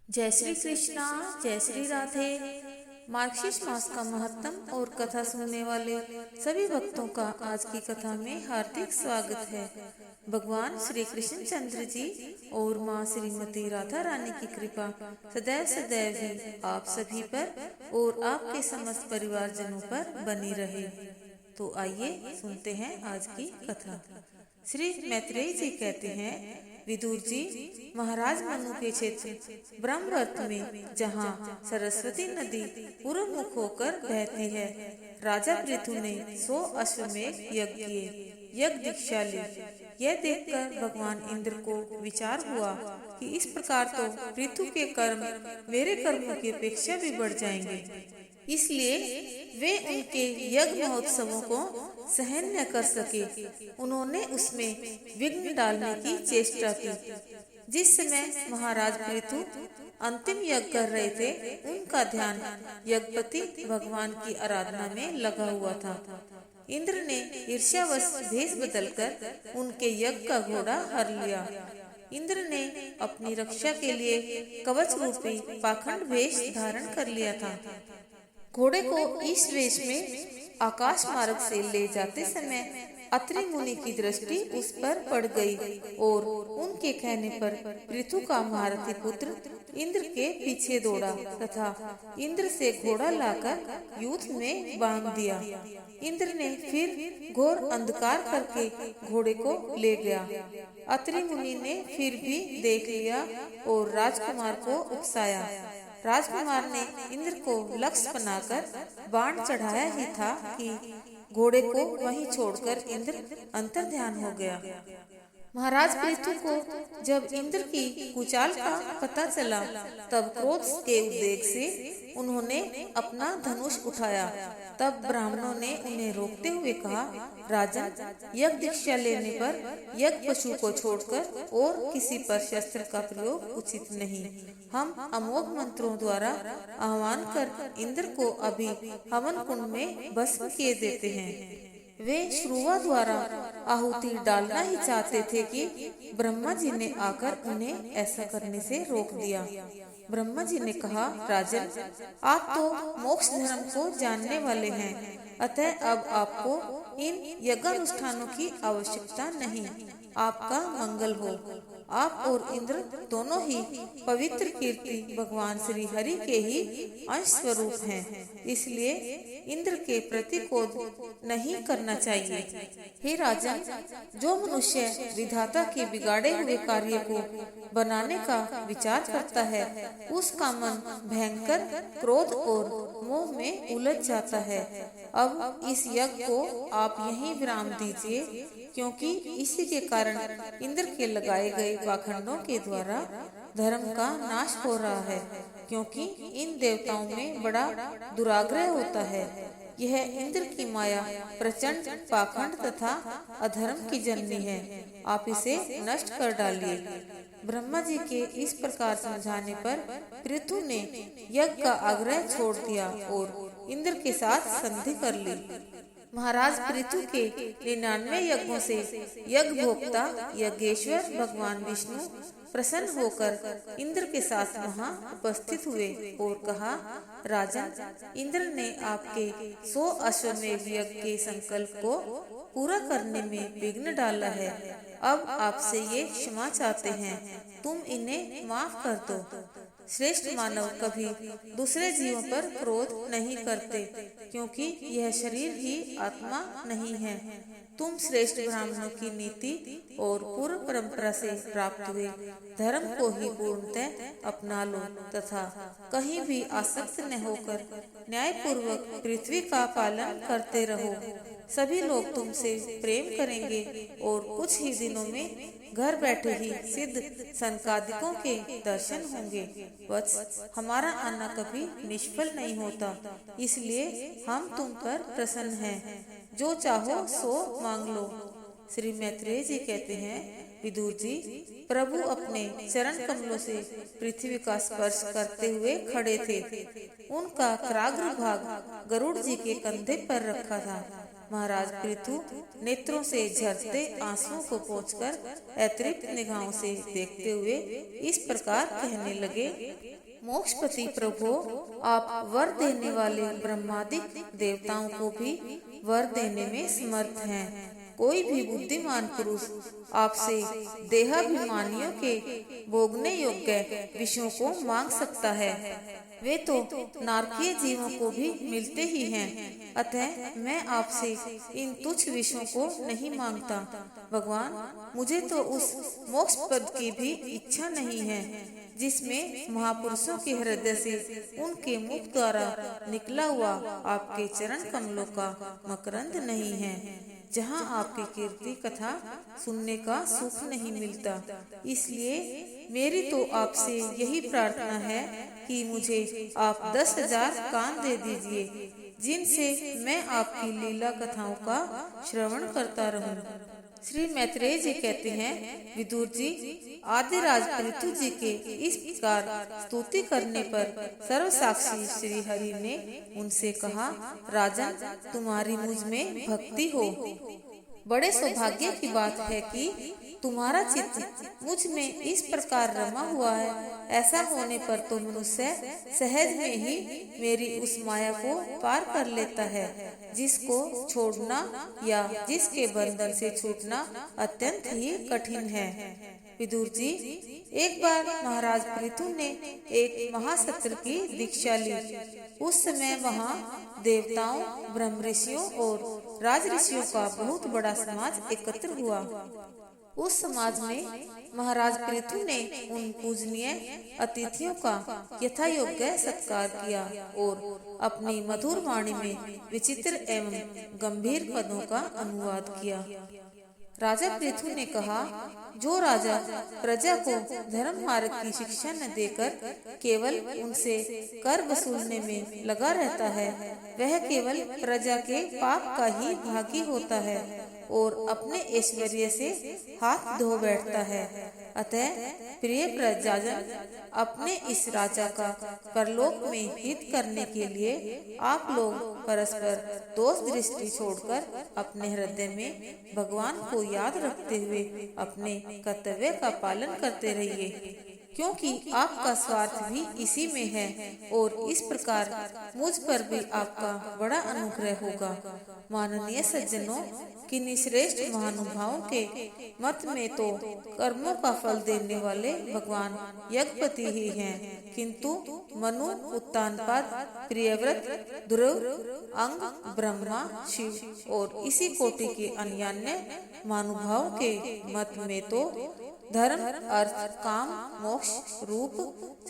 जय श्री कृष्णा, जय श्री राधे। मार्गशीर्ष मास का महत्तम और कथा सुनने वाले सभी भक्तों का आज की कथा में हार्दिक स्वागत है। भगवान श्री कृष्ण चंद्र जी और माँ श्रीमती राधा रानी की कृपा सदैव सदैव ही आप सभी पर और आपके समस्त परिवारजनों पर बनी रहे। तो आइए सुनते हैं आज की कथा। श्री मैत्रेय जी कहते हैं, विदुर जी, महाराज मनु के क्षेत्र ब्रह्मवर्त में जहाँ सरस्वती नदी पूर्व मुख होकर बहती है, राजा पृथु ने 100 अश्वमेध यज्ञ किए, यज्ञ दीक्षा ली। यह देखकर भगवान इंद्र को विचार हुआ कि इस प्रकार तो पृथु के कर्म मेरे कर्मों की अपेक्षा भी बढ़ जाएंगे, इसलिए वे उनके यज्ञ महोत्सवों को सहन न कर सके। उन्होंने उसमें विघ्न डालने की चेष्टा की। जिस समय महाराज पृथु अंतिम यज्ञ कर रहे थे, उनका ध्यान यज्ञपति भगवान की आराधना में लगा हुआ था। इंद्र ने ईर्ष्यावश भेष बदलकर उनके यज्ञ का घोड़ा हर लिया। इंद्र ने अपनी रक्षा के लिए कवच रूपी पाखंड वेश धारण कर लिया था। घोड़े को इस वेश में आकाश मार्ग से ले जाते समय अत्रि मुनि की दृष्टि उस पर पड़ गई और उनके कहने पर पृथु का महारथी पुत्र इंद्र के पीछे दौड़ा तथा इंद्र से घोड़ा लाकर युद्ध में बांध दिया। इंद्र ने फिर घोर अंधकार करके घोड़े को ले गया। अत्रि मुनि ने फिर भी देख लिया और राजकुमार को उकसाया। राजकुमार ने इंद्र को लक्ष्य बनाकर बाण चढ़ाया ही था कि घोड़े को वहीं छोड़कर इंद्र अंतर्ध्यान हो गया। महाराज पृथु को जब इंद्र की कुचाल का पता चला, तब क्रोध के उद्वेग से उन्होंने अपना धनुष उठाया। तब ब्राह्मणों ने उन्हें रोकते हुए कहा, राजन, यज्ञ दीक्षा लेने पर यज्ञ पशु को छोड़कर और किसी पर शस्त्र का प्रयोग उचित नहीं। हम अमोघ मंत्रों द्वारा आह्वान कर इंद्र को अभी हवन कुंड में भस्म किए देते हैं। वे श्रुवा द्वारा आहुति डालना ही चाहते थे कि ब्रह्मा जी ने आकर उन्हें ऐसा करने से रोक दिया। ब्रह्मा जी ने कहा, राजन, आप तो मोक्ष धर्म को जानने वाले हैं, अतः अब आपको इन यज्ञानुष्ठानों की आवश्यकता नहीं। आपका मंगल हो। आप और इंद्र दोनों ही पवित्र कीर्ति भगवान श्री हरि के ही अंश स्वरूप हैं, इसलिए इंद्र के प्रति क्रोध नहीं करना चाहिए। हे राजन, जो मनुष्य विधाता के बिगाड़े हुए कार्य को बनाने का विचार करता है, उसका मन भयंकर क्रोध और मोह में उलझ जाता है। अब इस यज्ञ को आप यहीं विराम दीजिए, क्योंकि इसी के कारण इंद्र के लगाए गए पाखंडों के द्वारा धर्म का नाश हो रहा है, क्योंकि इन देवताओं में बड़ा दुराग्रह होता है। यह इंद्र की माया प्रचंड पाखंड तथा अधर्म की जननी है। आप इसे नष्ट कर डालिए। ब्रह्मा जी के इस प्रकार समझाने पर पृथु ने यज्ञ का आग्रह छोड़ दिया और इंद्र के साथ संधि कर ली। महाराज पृथु के 99 यज्ञों से यज्ञ भोक्ता यज्ञेश्वर भगवान विष्णु प्रसन्न होकर इंद्र के साथ वहां उपस्थित हुए और कहा, राजन, इंद्र ने आपके 100 अश्वमेध यज्ञ के संकल्प को पूरा करने में विघ्न डाला है। अब आपसे ये क्षमा चाहते हैं, तुम इन्हें माफ कर दो। श्रेष्ठ मानव कभी दूसरे जीवों पर क्रोध नहीं करते, क्योंकि यह शरीर ही आत्मा नहीं है। तुम श्रेष्ठ ब्राह्मणों की नीति और पूर्व परंपरा से प्राप्त हुए धर्म को ही पूर्णतः अपना लो तथा कहीं भी आसक्त न होकर न्यायपूर्वक पृथ्वी का पालन करते रहो। सभी लोग तुमसे प्रेम करेंगे और कुछ ही दिनों में घर बैठे ही सिद्ध संकादिकों के दर्शन होंगे। वत्स, हमारा आना कभी निष्फल नहीं होता, इसलिए हम तुम पर प्रसन्न हैं। जो चाहो सो मांग लो। श्री मैत्रेय जी कहते हैं, विदुर जी, प्रभु अपने चरण कमलों से पृथ्वी का स्पर्श करते हुए खड़े थे। उनका कराग्र भाग गरुड़ जी के कंधे पर रखा था। महाराज पृथु नेत्रों से झरते आंसुओं को पोंछकर अतिरिक्त निगाहों से देखते हुए इस प्रकार कहने लगे। मोक्षपति प्रभु, आप वर देने वाले ब्रह्मादिक देवताओं को भी वर देने में समर्थ हैं। कोई भी बुद्धिमान पुरुष आपसे देहाभिमानियों के भोगने योग्य विषयों को मांग सकता है। वे तो नारकीय जीवों को भी मिलते ही हैं। अतः मैं आपसे इन तुच्छ विषयों को नहीं मांगता। भगवान, मुझे तो उस मोक्ष पद की भी इच्छा नहीं है जिसमें महापुरुषों के हृदय से उनके मुख द्वारा निकला हुआ आपके चरण कमलों का मकरंद नहीं है, जहाँ आपकी कीर्ति कथा सुनने का सुख नहीं मिलता। इसलिए मेरी तो आपसे यही प्रार्थना है कि मुझे आप 10,000 कान दे दीजिए, जिनसे मैं आपकी लीला कथाओं का श्रवण करता रहूं। श्री मैत्रेय जी कहते हैं, विदुर जी, आदिराज पृथु जी के इस प्रकार स्तुति करने पर सर्वसाक्षी श्री हरि ने उनसे कहा, राजन, तुम्हारी मुझ में भक्ति हो। बड़े सौभाग्य की बात है कि तुम्हारा चित्त मुझ में इस प्रकार रमा हुआ है। ऐसा होने पर तो मनुष्य सहज में ही मेरी उस माया को पार कर लेता है, जिसको छोड़ना या जिसके बंधन से छूटना अत्यंत ही कठिन है। विदुर जी, एक बार महाराज पृथु ने एक महासत्र की दीक्षा ली। उस समय वहाँ देवताओं, ब्रह्म ऋषियों और राज ऋषियों का बहुत बड़ा समाज एकत्र हुआ। उस समाज में महाराज पृथु ने उन पूजनीय अतिथियों का यथा योग्य सत्कार किया और अपनी मधुर वाणी में विचित्र एवं गंभीर पदों का अनुवाद किया। राजा पृथु ने कहा, जो राजा प्रजा को धर्म मार्ग की शिक्षा न देकर केवल उनसे कर वसूलने में लगा रहता है, वह केवल प्रजा के पाप का ही भागी होता है और अपने ऐश्वर्य से हाथ धो बैठता है। अतः प्रिय प्रजाजन, अपने इस राजा का परलोक में हित करने के लिए आप लोग परस्पर दोष दृष्टि छोड़कर अपने हृदय में भगवान को याद रखते हुए अपने कर्तव्य का पालन करते रहिए, क्योंकि आपका स्वार्थ भी इसी में है और इस प्रकार मुझ पर भी आपका बड़ा अनुग्रह होगा। माननीय सज्जनों, किन्हीं श्रेष्ठ महानुभावों के मत में तो कर्मों का फल देने वाले भगवान यज्ञपति ही हैं, किंतु मनु, उत्तानपाद, प्रियव्रत, ध्रुव, अंग, ब्रह्मा, शिव और इसी कोटि के अन्यान्य महानुभावों के मत में तो धर्म, अर्थ, काम, मोक्ष रूप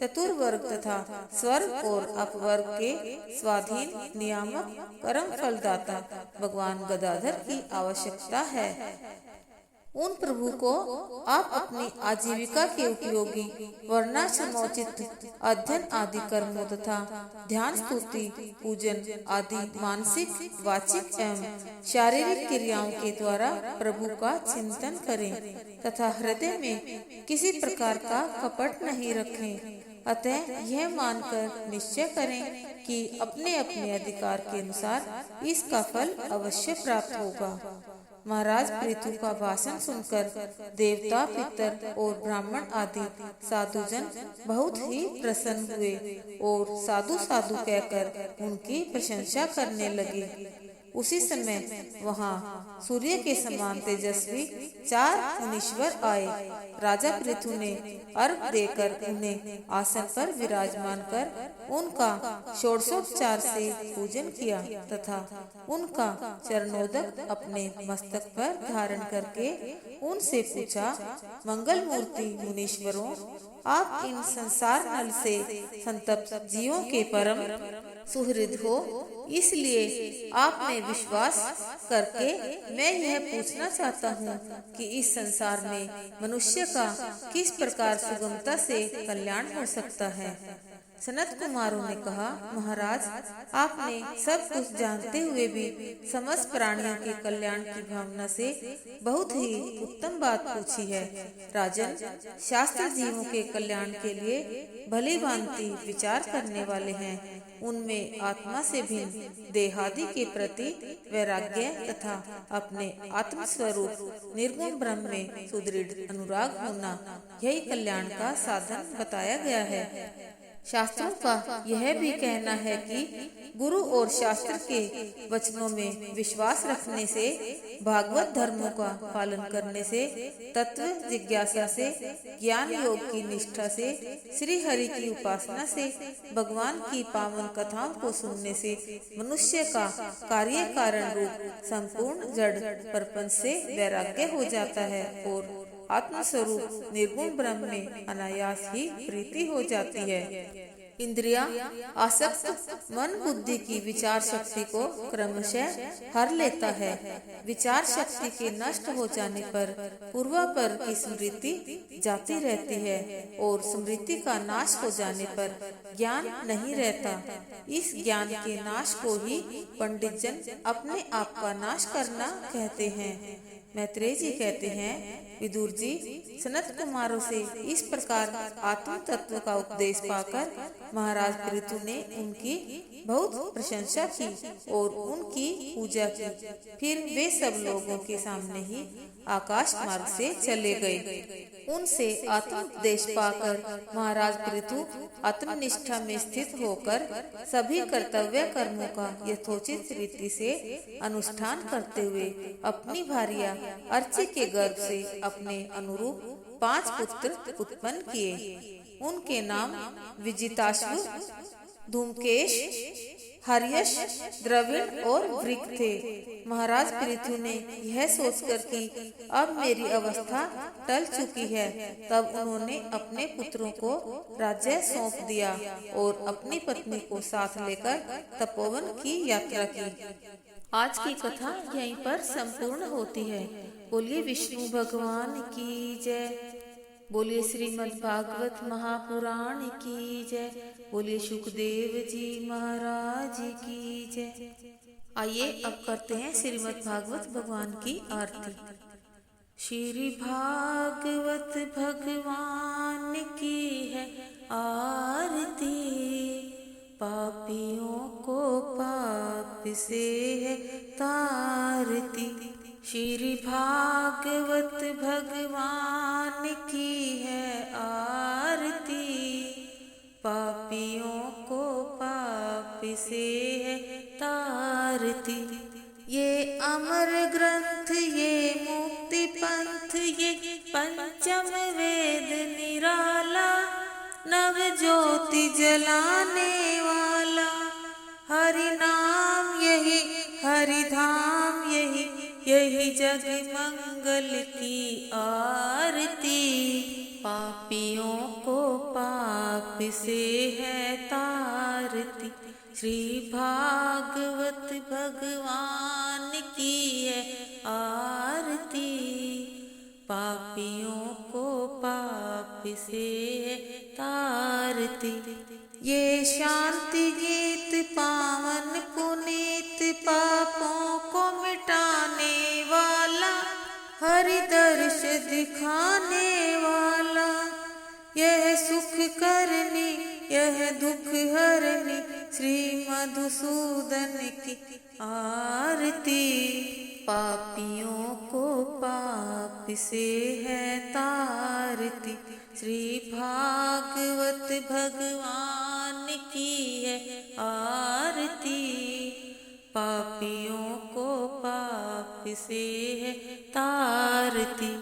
चतुर्वर्ग तथा स्वर्ग और अपवर्ग के स्वाधीन नियामक कर्म फलदाता भगवान गदाधर की आवश्यकता है। उन प्रभु को आप अपनी आजीविका के उपयोगी वर्णाश्रमोचित अध्ययन आदि कर्मों तथा ध्यान, स्तुति, पूजन आदि मानसिक, वाचिक एवं शारीरिक क्रियाओं के द्वारा प्रभु का चिंतन करें तथा हृदय में किसी प्रकार का कपट नहीं रखें। अतः यह मानकर निश्चय करें कि अपने अपने अधिकार के अनुसार इसका फल अवश्य प्राप्त होगा। महाराज पृथु का भाषण सुनकर देवता, पितर और ब्राह्मण आदि साधुजन बहुत ही प्रसन्न हुए और साधु साधु कहकर उनकी प्रशंसा करने लगे। उसी समय वहाँ सूर्य के समान तेजस्वी 4 मुनीश्वर आए। राजा पृथु ने अर्घ देकर उन्हें आसन पर विराजमान कर उनका षोडशोपचार से पूजन किया तथा उनका चरणोदक अपने मस्तक पर धारण करके उनसे पूछा, मंगल मूर्ति मुनीश्वरों, आप इन संसार नल से संतप्त जीवों के परम सुहृद हो, इसलिए आप में विश्वास करके मैं यह पूछना चाहता हूँ कि इस संसार में मनुष्य का किस प्रकार सुगमता से कल्याण हो सकता है। सनत कुमारों ने कहा, महाराज, आपने सब कुछ जानते हुए भी समस्त प्राणियों के कल्याण की भावना से बहुत ही उत्तम बात पूछी है। राजन, शास्त्र जीवों के कल्याण के लिए भली भांति विचार करने वाले हैं। उनमें आत्मा से भिन्न देहादि के प्रति वैराग्य तथा अपने आत्म स्वरूप निर्गुण ब्रह्म में सुदृढ़ अनुराग होना, यही कल्याण का साधन बताया गया है। शास्त्रों का यह भी कहना है कि गुरु और शास्त्र के वचनों में विश्वास रखने से, भागवत धर्मों का पालन करने से, तत्व जिज्ञासा से, ज्ञान योग की निष्ठा से, श्री हरि की उपासना से, भगवान की पावन कथाओं को सुनने से मनुष्य का कार्य कारण रूप संपूर्ण जड़ प्रपंच से वैराग्य हो जाता है और आत्मस्वरूप निर्गुण ब्रह्म में अनायास ही प्रीति हो जाती है। इंद्रिया आसक्त मन बुद्धि की विचार शक्ति को क्रमशः हर लेता है। विचार शक्ति के नष्ट हो जाने पर पूर्वापर की स्मृति जाती रहती है और स्मृति का नाश हो जाने पर ज्ञान नहीं रहता। इस ज्ञान के नाश को ही पंडित जन अपने आप का नाश करना कहते हैं। मैत्रेय जी कहते हैं, विदुर जी, सनत कुमारों से इस प्रकार आत्म तत्व का उपदेश पाकर महाराज पृथु ने उनकी बहुत प्रशंसा की और उनकी पूजा की। फिर वे सब लोगों के सामने ही आकाश मार्ग से चले गए। उनसे आत्म उपदेश पाकर महाराज पृथु आत्मनिष्ठा में स्थित होकर सभी कर्तव्य कर्मों का यथोचित रीति से अनुष्ठान करते हुए अपनी भार्या अर्ची के गर्भ से अपने अनुरूप 5 पुत्र उत्पन्न किए। उनके नाम विजिताश्व, धूमकेश, हर्यश, द्रविड़ और वृक थे। महाराज पृथु ने यह सोचकर कि अब मेरी अवस्था टल चुकी है, तब उन्होंने अपने पुत्रों को राज्य सौंप दिया और अपनी पत्नी को साथ लेकर तपोवन की यात्रा की। आज की कथा यहीं पर संपूर्ण होती है। बोलिए विष्णु भगवान की जय। बोलिए श्रीमद् भागवत महापुराण की जय। बोलिए सुखदेव जी महाराज की जय। आइए अब करते हैं श्रीमद् भागवत भगवान की आरती। श्री भागवत भगवान की है आरती, पापियों को पाप से है तारती। श्री भागवत भगवान की है आरती, पापियों को पाप से है तारती। ये अमर ग्रंथ, ये मुक्ति पंथ, ये पंचम वेद निराला, नव ज्योति जलाने वाला। हरि नाम यही, हरि धाम यही, यही जग मंगल की आरती। पापियों को पाप से है तारती। श्री भागवत भगवान की है आरती, पापियों को पाप से है तारती। ये शांति गीत पावन पुनीत, पापों को मिटाने वाला, हरि दर्श दिखाने वाला। यह सुख करनी, यह दुख हरनी, श्री मधुसूदन की आरती। पापियों को पाप से है तारती। श्री भागवत भगवान की है आरती, पापियों को पाप से है तारती।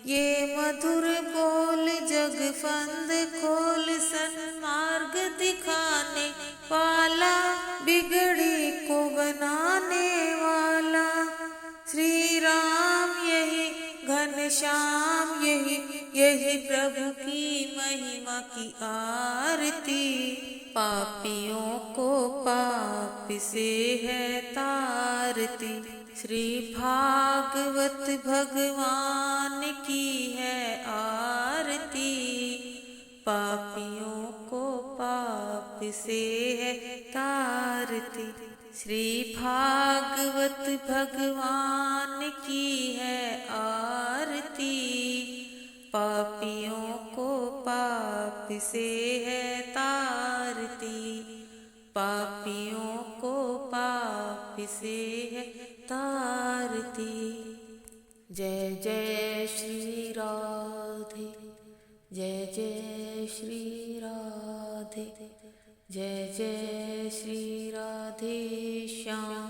ये मधुर बोल जग फंद खोल, सन्मार्ग दिखाने वाला, बिगड़ी को बनाने वाला। श्री राम यही, घनश्याम यही, यही प्रभु की महिमा की आरती। पापियों को पाप से है तारती। श्री भागवत भगवान की है आरती, पापियों को पाप से है तारती। श्री भागवत भगवान की है आरती, पापियों को पाप से है तारती, पापियों को पाप से है तारती। जय जय श्री राधे, जय जय श्री राधे, जय जय श्री राधे श्याम।